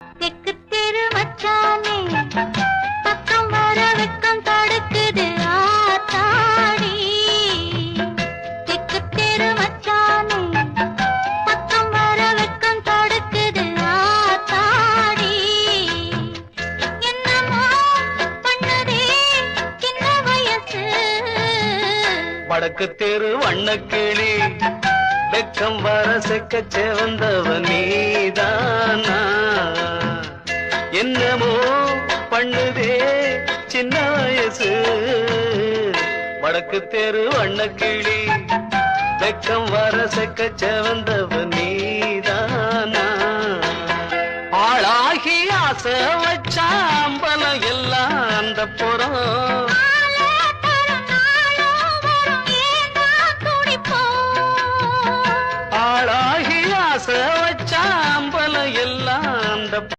தெக்கு தெரு மச்சானே பக்கம் வர வெக்கம் தடுக்குது ஆத்தாடி. தெக்கு தெரு மச்சானே பக்கம் வர வெக்கம் தடுக்குது ஆத்தாடி. என்னமோ பண்ணுதே சின்ன வயசு. வடக்கு தெரு வண்ணக்கிளி வெக்கம் வர செக்க செவந்தவன் நீதானா? என்னமோ பண்ணுதே சின்ன வயசு. வடக்கு தெரு வண்ணக்கிளி வெக்கம் வர செக்க செவந்தவன் நீதானா? ஆளாகி ஆசை வச்சாம்பலம் எல்லாம் அந்த புறம்